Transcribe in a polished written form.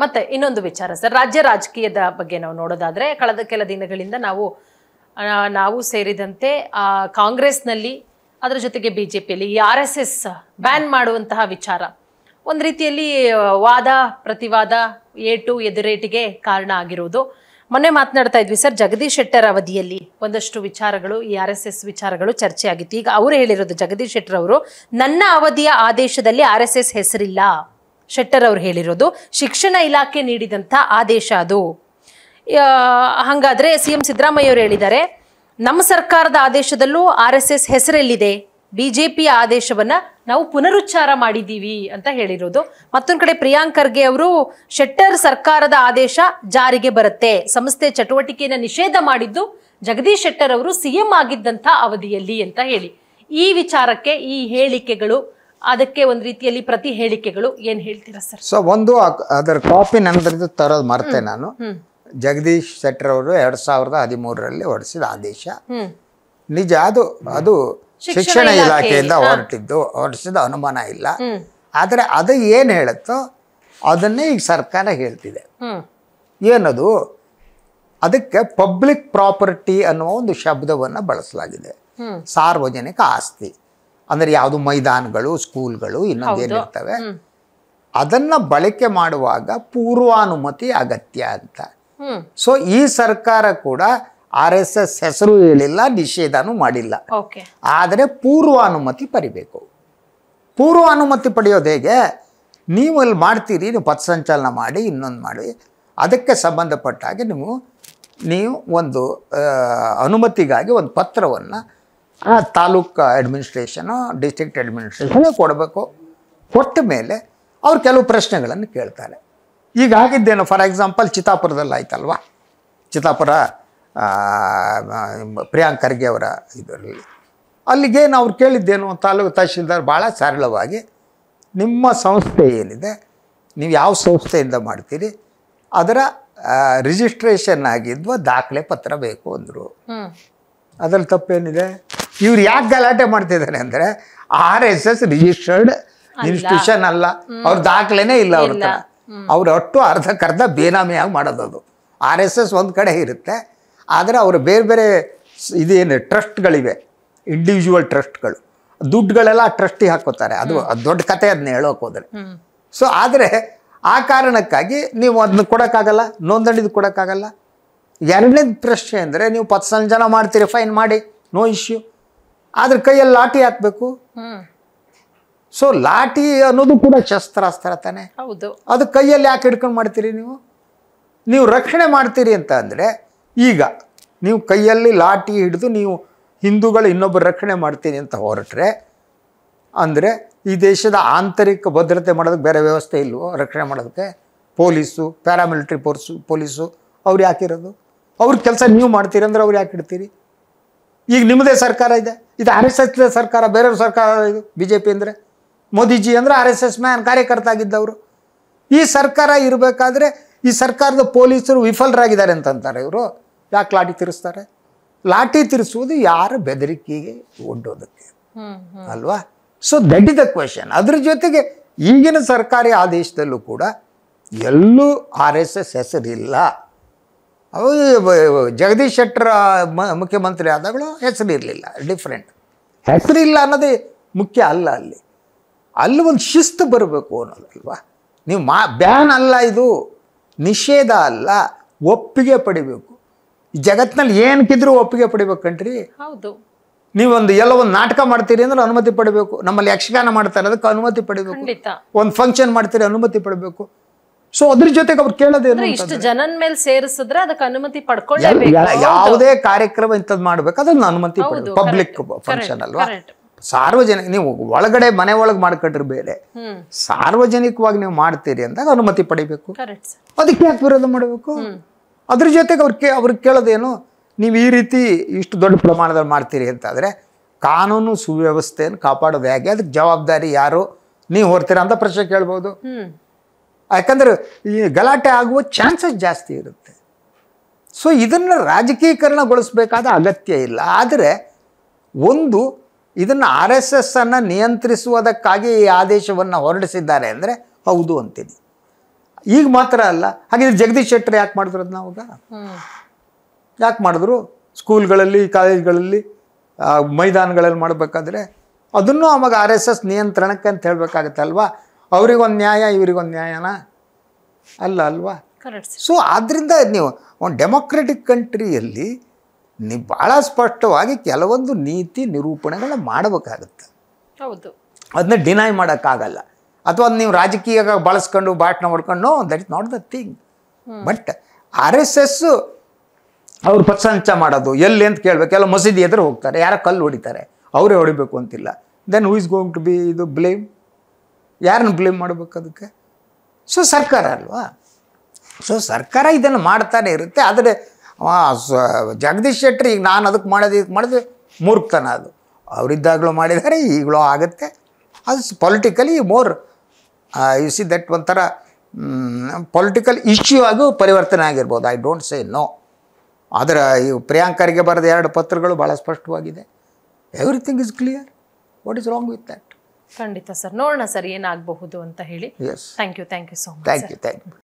ಮತ್ತೆ ಇನ್ನೊಂದು ವಿಚಾರ ಸರ್, ರಾಜ್ಯ ರಾಜಕೀಯದ ಬಗ್ಗೆ ನಾವು ನೋಡೋದಾದ್ರೆ ಕಳೆದ ಕೆಲ ದಿನಗಳಿಂದ ನಾವು ಸೇರಿದಂತೆ ಕಾಂಗ್ರೆಸ್ನಲ್ಲಿ ಅದರ ಜೊತೆಗೆ ಬಿಜೆಪಿಯಲ್ಲಿ RSS ಬ್ಯಾನ್ ಮಾಡುವಂತಹ ವಿಚಾರ ಒಂದು ರೀತಿಯಲ್ಲಿ ವಾದ ಪ್ರತಿವಾದ ಏಟು ಎದುರೇಟಿಗೆ ಕಾರಣ ಆಗಿರೋದು. ಮೊನ್ನೆ ಮಾತನಾಡ್ತಾ ಇದ್ವಿ ಸರ್, ಜಗದೀಶ್ ಶೆಟ್ಟರ್ ಅವಧಿಯಲ್ಲಿ ಒಂದಷ್ಟು ವಿಚಾರಗಳು ಈ RSS ವಿಚಾರಗಳು ಚರ್ಚೆ ಆಗಿತ್ತು. ಈಗ ಅವರು ಹೇಳಿರೋದು, ಜಗದೀಶ್ ಶೆಟ್ಟರ್ ಅವರು, ನನ್ನ ಅವಧಿಯ ಆದೇಶದಲ್ಲಿ RSS ಹೆಸರಿಲ್ಲ. ಶೆಟ್ಟರ್ ಅವರು ಹೇಳಿರೋದು ಶಿಕ್ಷಣ ಇಲಾಖೆ ನೀಡಿದಂಥ ಆದೇಶ ಅದು. ಹಾಗಾದ್ರೆ CM ಸಿದ್ದರಾಮಯ್ಯ ಅವರು ಹೇಳಿದ್ದಾರೆ, ನಮ್ಮ ಸರ್ಕಾರದ ಆದೇಶದಲ್ಲೂ RSS ಹೆಸರೆಲ್ಲಿದೆ, ಬಿಜೆಪಿಯ ಆದೇಶವನ್ನ ನಾವು ಪುನರುಚ್ಚಾರ ಮಾಡಿದ್ದೀವಿ ಅಂತ ಹೇಳಿರೋದು. ಮತ್ತೊಂದು ಕಡೆ ಪ್ರಿಯಾಂಕ್ ಖರ್ಗೆ ಅವರು, ಶೆಟ್ಟರ್ ಸರ್ಕಾರದ ಆದೇಶ ಜಾರಿಗೆ ಬರುತ್ತೆ, ಸಂಸ್ಥೆ ಚಟುವಟಿಕೆಯನ್ನು ನಿಷೇಧ ಮಾಡಿದ್ದು ಜಗದೀಶ್ ಶೆಟ್ಟರ್ ಅವರು CM ಆಗಿದ್ದಂಥ ಅವಧಿಯಲ್ಲಿ ಅಂತ ಹೇಳಿ, ಈ ವಿಚಾರಕ್ಕೆ ಈ ಹೇಳಿಕೆಗಳು, ಅದಕ್ಕೆ ಒಂದು ರೀತಿಯಲ್ಲಿ ಪ್ರತಿ ಹೇಳಿಕೆಗಳು ಏನ್ ಹೇಳ್ತೀರಾ ಸರ್? ಸೊ ಒಂದು ಅದರ ಕಾಪಿ ನನ್ನದ್ರದ್ದು ತರೋದು ಮರ್ತೆ ನಾನು. ಜಗದೀಶ್ ಶೆಟ್ಟರ್ ಅವರು 2013ರಲ್ಲಿ ಹೊರಡಿಸಿದ ಆದೇಶ ನಿಜ, ಅದು ಶಿಕ್ಷಣ ಇಲಾಖೆಯಿಂದ ಹೊರಡಿಸಿದ ಅನುಮಾನ ಇಲ್ಲ. ಆದರೆ ಅದು ಏನು ಹೇಳುತ್ತೋ ಅದನ್ನೇ ಈಗ ಸರ್ಕಾರ ಹೇಳ್ತಿದೆ. ಏನದು, ಅದಕ್ಕೆ ಪಬ್ಲಿಕ್ ಪ್ರಾಪರ್ಟಿ ಅನ್ನುವ ಒಂದು ಶಬ್ದವನ್ನು ಬಳಸಲಾಗಿದೆ. ಸಾರ್ವಜನಿಕ ಆಸ್ತಿ ಅಂದರೆ ಯಾವುದು, ಮೈದಾನಗಳು, ಸ್ಕೂಲ್ಗಳು, ಇನ್ನೊಂದೇನಿರ್ತವೆ, ಅದನ್ನ ಬಳಕೆ ಮಾಡುವಾಗ ಪೂರ್ವಾನುಮತಿ ಅಗತ್ಯ ಅಂತ. ಸೊ ಈ ಸರ್ಕಾರ ಕೂಡ RSS ಹೆಸರು ಹೇಳಿಲ್ಲ, ನಿಷೇಧನೂ ಮಾಡಿಲ್ಲ. ಆದರೆ ಪೂರ್ವಾನುಮತಿ ಪಡಿಬೇಕು. ಪೂರ್ವಾನುಮತಿ ಪಡೆಯೋದು ಹೇಗೆ? ನೀವು ಅಲ್ಲಿ ಮಾಡ್ತೀರಿ, ನೀವು ಪಥಸಂಚಲನ ಮಾಡಿ, ಇನ್ನೊಂದು ಮಾಡಿ, ಅದಕ್ಕೆ ಸಂಬಂಧಪಟ್ಟ ಹಾಗೆ ನೀವು ಒಂದು ಅನುಮತಿಗಾಗಿ ಒಂದು ಪತ್ರವನ್ನು ತಾಲೂಕು ಅಡ್ಮಿನಿಸ್ಟ್ರೇಷನು, ಡಿಸ್ಟ್ರಿಕ್ಟ್ ಅಡ್ಮಿನಿಸ್ಟ್ರೇಷನ್ ಕೊಡಬೇಕು. ಕೊಟ್ಟ ಮೇಲೆ ಅವ್ರು ಕೆಲವು ಪ್ರಶ್ನೆಗಳನ್ನು ಕೇಳ್ತಾರೆ. ಈಗ ಆಗಿದ್ದೇನು, ಫಾರ್ ಎಕ್ಸಾಂಪಲ್ ಚಿತ್ತಾಪುರದಲ್ಲಿ ಆಯ್ತಲ್ವಾ, ಚಿತ್ತಾಪುರ ಪ್ರಿಯಾಂಕ್ ಖರ್ಗೆ ಅವರ ಇದರಲ್ಲಿ, ಅಲ್ಲಿಗೇನು ಅವ್ರು ಕೇಳಿದ್ದೇನು, ತಾಲೂಕು ತಹಶೀಲ್ದಾರ್ ಭಾಳ ಸರಳವಾಗಿ, ನಿಮ್ಮ ಸಂಸ್ಥೆ ಏನಿದೆ, ನೀವು ಯಾವ ಸಂಸ್ಥೆಯಿಂದ ಮಾಡ್ತೀರಿ, ಅದರ ರಿಜಿಸ್ಟ್ರೇಷನ್ ಆಗಿದ್ವ ದಾಖಲೆ ಪತ್ರ ಬೇಕು ಅಂದರು. ಅದರಲ್ಲಿ ತಪ್ಪೇನಿದೆ? ಇವ್ರು ಯಾಕೆ ಗಲಾಟೆ ಮಾಡ್ತಿದ್ದಾರೆ ಅಂದರೆ, RSS ರಿಜಿಸ್ಟರ್ಡ್ ಇನ್ಸ್ಟಿಟ್ಯೂಷನ್ ಅಲ್ಲ, ಅವ್ರ ದಾಖಲೆನೇ ಇಲ್ಲ ಅವ್ರ ಹತ್ರ. ಅವ್ರು ಒಟ್ಟು ಅರ್ಧಕ್ಕರ್ಧ ಬೇನಾಮಿಯಾಗಿ ಮಾಡೋದು. RSS ಒಂದು ಕಡೆ ಇರುತ್ತೆ, ಆದರೆ ಅವರು ಬೇರೆ ಬೇರೆ ಇದೇನು ಟ್ರಸ್ಟ್ಗಳಿವೆ, ಇಂಡಿವಿಜುವಲ್ ಟ್ರಸ್ಟ್ಗಳು, ದುಡ್ಡುಗಳೆಲ್ಲ ಟ್ರಸ್ಟಿಗೆ ಹಾಕೋತಾರೆ. ಅದು ದೊಡ್ಡ ಕತೆ, ಅದನ್ನ ಹೇಳೋಕೆ ಹೋದರೆ. ಸೊ ಆದರೆ ಆ ಕಾರಣಕ್ಕಾಗಿ ನೀವು ಅದನ್ನ ಕೊಡೋಕ್ಕಾಗಲ್ಲ, ನೋಂದಣಿದು ಕೊಡೋಕ್ಕಾಗಲ್ಲ. ಎರಡನೇದು ಪ್ರಶ್ನೆ ಅಂದರೆ, ನೀವು ಪಥಸಂಚಲನ ಮಾಡ್ತೀರಿ, ಫೈನ್ ಮಾಡಿ, ನೋ ಇಶ್ಯೂ. ಆದ್ರೆ ಕೈಯಲ್ಲಿ ಲಾಠಿ ಹಾಕಬೇಕು. ಸೊ ಲಾಠಿ ಅನ್ನೋದು ಕೂಡ ಶಸ್ತ್ರಾಸ್ತ್ರ ತಾನೆ. ಅದು ಕೈಯಲ್ಲಿ ಯಾಕೆ ಹಿಡ್ಕೊಂಡು ಮಾಡ್ತೀರಿ? ನೀವು ರಕ್ಷಣೆ ಮಾಡ್ತೀರಿ ಅಂತ ಅಂದರೆ, ಈಗ ನೀವು ಕೈಯಲ್ಲಿ ಲಾಠಿ ಹಿಡಿದು ನೀವು ಹಿಂದೂಗಳು ಇನ್ನೊಬ್ಬರು ರಕ್ಷಣೆ ಮಾಡ್ತೀನಿ ಅಂತ ಹೊರಟ್ರೆ, ಅಂದರೆ ಈ ದೇಶದ ಆಂತರಿಕ ಭದ್ರತೆ ಮಾಡೋದಕ್ಕೆ ಬೇರೆ ವ್ಯವಸ್ಥೆ ಇಲ್ವೋ ರಕ್ಷಣೆ ಮಾಡೋದಕ್ಕೆ? ಪೊಲೀಸು, ಪ್ಯಾರಾಮಿಲಿಟ್ರಿ ಪೊಲೀಸು ಅವ್ರು ಯಾಕಿರೋದು? ಅವ್ರ ಕೆಲಸ ನೀವು ಮಾಡ್ತೀರಿ ಅಂದ್ರೆ ಅವ್ರು ಯಾಕೆ ಇಡ್ತೀರಿ? ಈಗ ನಿಮ್ಮದೇ ಸರ್ಕಾರ ಇದೆ, ಇದು RSS ಸರ್ಕಾರ, ಬೇರೆಯವ್ರ ಸರ್ಕಾರ ಇದು. BJP ಅಂದರೆ ಮೋದಿಜಿ ಅಂದರೆ RSS ಮ್ಯಾನ್ ಕಾರ್ಯಕರ್ತ ಆಗಿದ್ದವರು. ಈ ಸರ್ಕಾರ ಇರಬೇಕಾದ್ರೆ ಈ ಸರ್ಕಾರದ ಪೊಲೀಸರು ವಿಫಲರಾಗಿದ್ದಾರೆ ಅಂತಂತಾರೆ. ಇವರು ಯಾಕೆ ಲಾಠಿ ತಿರ್ಸ್ತಾರೆ? ಲಾಠಿ ತಿರ್ಸುವುದು ಯಾರ ಬೆದರಿಕೆಗೆ ಒಡ್ಡೋದಕ್ಕೆ ಅಲ್ವಾ? So that is the question. ಅದ್ರ ಜೊತೆಗೆ ಈಗಿನ ಸರ್ಕಾರಿ ಆದೇಶದಲ್ಲೂ ಕೂಡ ಎಲ್ಲೂ RSS ಹೆಸರಿಲ್ಲ. ಜಗದೀಶ್ ಶೆಟ್ಟರ್ ಮುಖ್ಯಮಂತ್ರಿ ಆದಾಗಲೂ ಹೆಸರಿರಲಿಲ್ಲ, ಡಿಫ್ರೆಂಟ್. ಹೆಸರಿಲ್ಲ ಅನ್ನೋದೇ ಮುಖ್ಯ ಅಲ್ಲ. ಅಲ್ಲಿ ಒಂದು ಶಿಸ್ತು ಬರಬೇಕು ಅನ್ನೋದಲ್ವಾ? ನೀವು ಬ್ಯಾನ್ ಅಲ್ಲ, ಇದು ನಿಷೇಧ ಅಲ್ಲ, ಒಪ್ಪಿಗೆ ಪಡಿಬೇಕು. ಜಗತ್ತಿನಲ್ಲಿ ಏನಕ್ಕಿದ್ರೂ ಒಪ್ಪಿಗೆ ಪಡಿಬೇಕು ಕಣ್ರಿ. ನೀವೊಂದು ಎಲ್ಲ ಒಂದು ನಾಟಕ ಮಾಡ್ತೀರಿ ಅಂದ್ರೆ ಅನುಮತಿ ಪಡಿಬೇಕು. ನಮ್ಮಲ್ಲಿ ಯಕ್ಷಗಾನ ಮಾಡ್ತಾರೆ, ಅದಕ್ಕೆ ಅನುಮತಿ ಪಡಿಬೇಕು. ಒಂದು ಫಂಕ್ಷನ್ ಮಾಡ್ತೀರಿ, ಅನುಮತಿ ಪಡಬೇಕು. ಸೊ ಅದ್ರ ಜೊತೆಗೆ ಅವ್ರು ಕೇಳೋದೇನು, ಇಷ್ಟು ಜನನ ಮೇಲೆ ಸೇರಿಸಿದ್ರೆ ಅದಕ್ಕೆ ಅನುಮತಿ ಪಡ್ಕೊಳ್ಳೇಬೇಕು. ಯಾವುದೇ ಕಾರ್ಯಕ್ರಮ ಇಂಥದ್ದು ಮಾಡ್ಬೇಕು, ಅದನ್ನ ಅನುಮತಿ ಪಡಬೇಕು. ಪಬ್ಲಿಕ್ ಫಂಕ್ಷನ್ ಅಲ್ವಾ, ಸಾರ್ವಜನಿಕ. ನೀವು ಒಳಗಡೆ ಮನೆ ಒಳಗೆ ಮಾಡ್ಕೊಂಡ್ರೆ ಬೇರೆ, ಸಾರ್ವಜನಿಕವಾಗಿ ನೀವು ಮಾಡ್ತೀರಿ ಅಂದಾಗ ಅನುಮತಿ ಪಡಿಬೇಕು. ಅದಕ್ಕೆ ಯಾಕೆ ವಿರೋಧ ಮಾಡಬೇಕು? ಅದ್ರ ಜೊತೆಗೆ ಅವ್ರಿಗೆ ಕೇಳೋದೇನು, ನೀವು ಈ ರೀತಿ ಇಷ್ಟು ದೊಡ್ಡ ಪ್ರಮಾಣದಲ್ಲಿ ಮಾಡ್ತೀರಿ ಅಂತಾದರೆ ಕಾನೂನು ಸುವ್ಯವಸ್ಥೆಯನ್ನು ಕಾಪಾಡೋದು ಹೇಗೆ, ಅದಕ್ಕೆ ಜವಾಬ್ದಾರಿ ಯಾರು, ನೀವು ಹೊರ್ತೀರ ಅಂತ ಪ್ರಶ್ನೆ ಕೇಳ್ಬೋದು. ಯಾಕಂದ್ರೆ ಈ ಗಲಾಟೆ ಆಗುವ ಚಾನ್ಸಸ್ ಜಾಸ್ತಿ ಇರುತ್ತೆ. ಸೊ ಇದನ್ನು ರಾಜಕೀಕರಣಗೊಳಿಸಬೇಕಾದ ಅಗತ್ಯ ಇಲ್ಲ. ಆದರೆ ಇದನ್ನು RSS ಅನ್ನು ನಿಯಂತ್ರಿಸುವುದಕ್ಕಾಗಿ ಈ ಆದೇಶವನ್ನು ಹೊರಡಿಸಿದ್ದಾರೆ ಅಂದರೆ ಹೌದು ಅಂತೀನಿ. ಈಗ ಮಾತ್ರ ಅಲ್ಲ. ಹಾಗಿದ್ರೆ ಜಗದೀಶ್ ಶೆಟ್ಟರ್ ಯಾಕೆ ಮಾಡಿದ್ರು ಅದನ್ನ ಅವಾಗ? ಯಾಕೆ ಮಾಡಿದ್ರು? ಸ್ಕೂಲ್ಗಳಲ್ಲಿ, ಕಾಲೇಜ್ಗಳಲ್ಲಿ, ಮೈದಾನಗಳಲ್ಲಿ ಮಾಡಬೇಕಾದ್ರೆ ಅದನ್ನು ಅವಾಗ RSS ನಿಯಂತ್ರಣಕ್ಕೆ ಅಂತ ಹೇಳಬೇಕಾಗತ್ತಲ್ವಾ? ಅವ್ರಿಗೊಂದು ನ್ಯಾಯ, ಇವ್ರಿಗೊಂದು ನ್ಯಾಯನ ಅಲ್ಲ ಅಲ್ವಾ? ಸೊ ಆದ್ದರಿಂದ ನೀವು ಒಂದು ಡೆಮೊಕ್ರೆಟಿಕ್ ಕಂಟ್ರಿಯಲ್ಲಿ ನೀವು ಭಾಳ ಸ್ಪಷ್ಟವಾಗಿ ಕೆಲವೊಂದು ನೀತಿ ನಿರೂಪಣೆಗಳನ್ನ ಮಾಡಬೇಕಾಗತ್ತೆ. ಹೌದು, ಅದನ್ನ ಡಿನೈ ಮಾಡೋಕ್ಕಾಗಲ್ಲ. ಅಥವಾ ನೀವು ರಾಜಕೀಯ ಬಳಸ್ಕೊಂಡು ಭಾಷಣ ಮಾಡ್ಕೊಂಡು, no, that is not the thing. But RSS ಅವ್ರು ಪಥಸಂಚ ಮಾಡೋದು ಎಲ್ಲಿ ಅಂತ ಕೇಳಬೇಕು. ಎಲ್ಲ ಮಸೀದಿ ಎದುರು ಹೋಗ್ತಾರೆ, ಯಾರೋ ಕಲ್ಲು ಹೊಡಿತಾರೆ, ಅವರೇ ಹೊಡಿಬೇಕು ಅಂತಿಲ್ಲ. Then who is going to be ಇದು ಬ್ಲೇಮ್? ಯಾರನ್ನು ಬ್ಲೇಮ್ ಮಾಡಬೇಕು ಅದಕ್ಕೆ? ಸೊ ಸರ್ಕಾರ ಅಲ್ವಾ? ಸೊ ಸರ್ಕಾರ ಇದನ್ನು ಮಾಡ್ತಾನೆ ಇರುತ್ತೆ. ಆದರೆ ಜಗದೀಶ್ ಶೆಟ್ಟರ್ ಈಗ ನಾನು ಅದಕ್ಕೆ ಮಾಡಿದ್ರೆ ಮೂರ್ಖತನ. ಅದು ಅವರಿದ್ದಾಗಲೂ ಮಾಡಿದ್ದಾರೆ, ಈಗಲೂ ಆಗುತ್ತೆ. ಅದು politically more you see that ಒಂಥರ ಪೊಲಿಟಿಕಲ್ ಇಶ್ಯೂ ಆಗೂ ಪರಿವರ್ತನೆ ಆಗಿರ್ಬೋದು. I don't say no. ಆದರೆ ಈ ಪ್ರಿಯಾಂಕರಿಗೆ ಬರೆದ 2 ಪತ್ರಗಳು ಭಾಳ ಸ್ಪಷ್ಟವಾಗಿದೆ. Everything is clear. What is wrong with that? ಖಂಡಿತ ಸರ್, ನೋಡೋಣ ಸರ್ ಏನಾಗಬಹುದು ಅಂತ ಹೇಳಿ. Yes, thank you so much. Thank you.